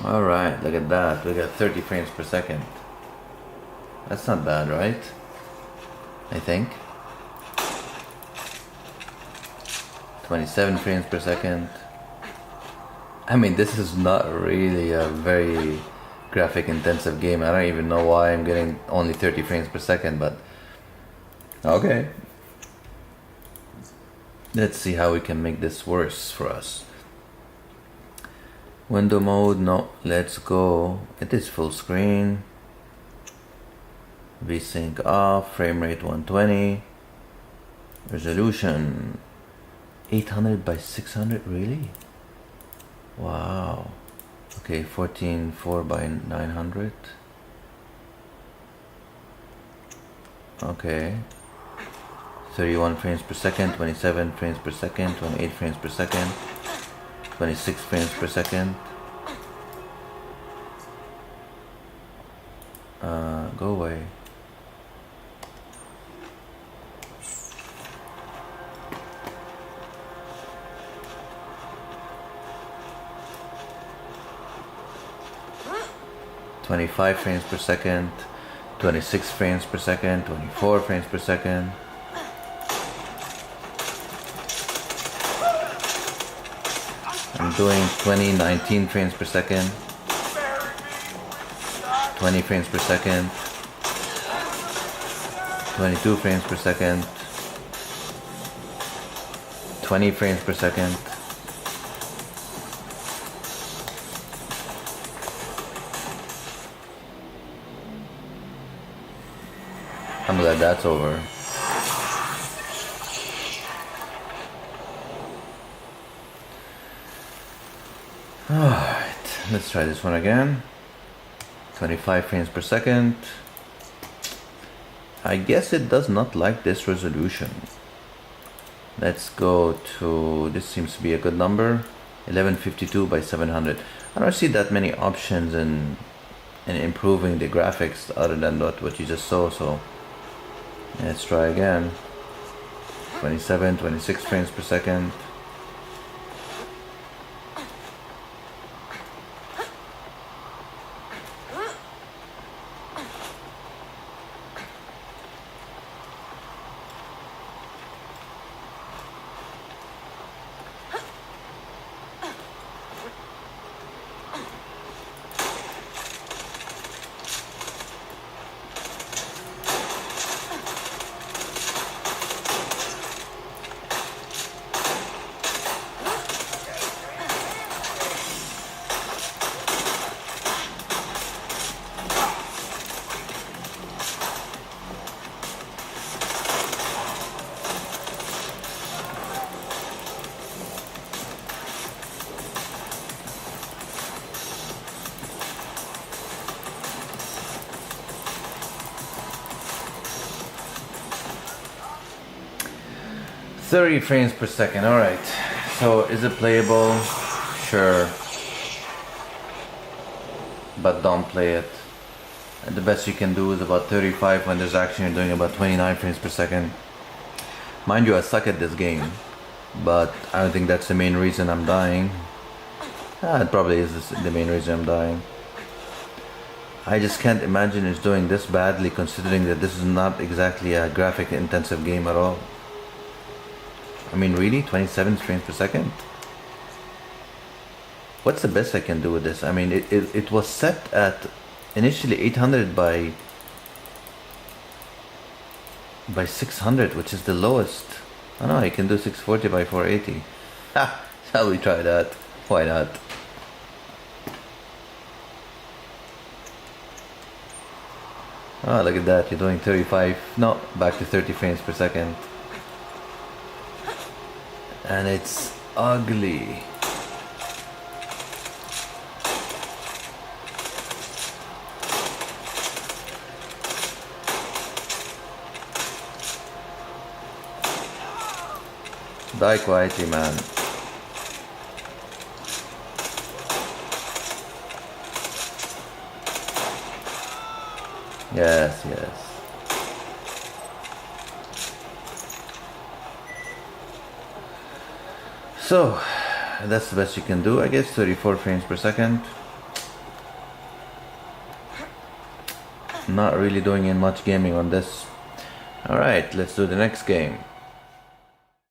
Alright, look at that. We got 30 frames per second. That's not bad, right? I think. 27 frames per second. I mean, this is not really a very graphic intensive game. I don't even know why I'm getting only 30 frames per second, but okay. Let's see how we can make this worse for us. Window mode, no, let's go. It is full screen. VSync off, frame rate 120. Resolution 800 by 600, really? Wow. Okay, 14.4 by 900. Okay. 31 frames per second, 27 frames per second, 28 frames per second, 26 frames per second. Go away. "25 frames per second, 26 frames per second, 24 frames per second." I'm doing 19 frames per second, 20 frames per second, 22 frames per second, 20 frames per second. I'm glad that's over. Alright, let's try this one again. 25 frames per second. I guess it does not like this resolution. Let's go to, this seems to be a good number, 1152 by 700. I don't see that many options in improving the graphics other than what you just saw, so let's try again. 27, 26 frames per second. "30 frames per second, alright. So is it playable? Sure. But don't play it. And the best you can do is about 35 when there's action. You're doing about 29 frames per second. Mind you, I suck at this game, but I don't think that's the main reason I'm dying. It probably is the main reason I'm dying. I just can't imagine it's doing this badly, considering that this is not exactly a graphic intensive game at all. I mean, really? 27 frames per second? What's the best I can do with this? I mean, it was set at initially 800 by 600, which is the lowest. I know, I can do 640 by 480. Ha! Shall we try that? Why not? Oh, look at that. You're doing 35. No, back to 30 frames per second. And it's ugly. Die quietly, man. Yes, yes. So, that's the best you can do, I guess. 34 frames per second. not really doing much gaming on this. Alright, let's do the next game.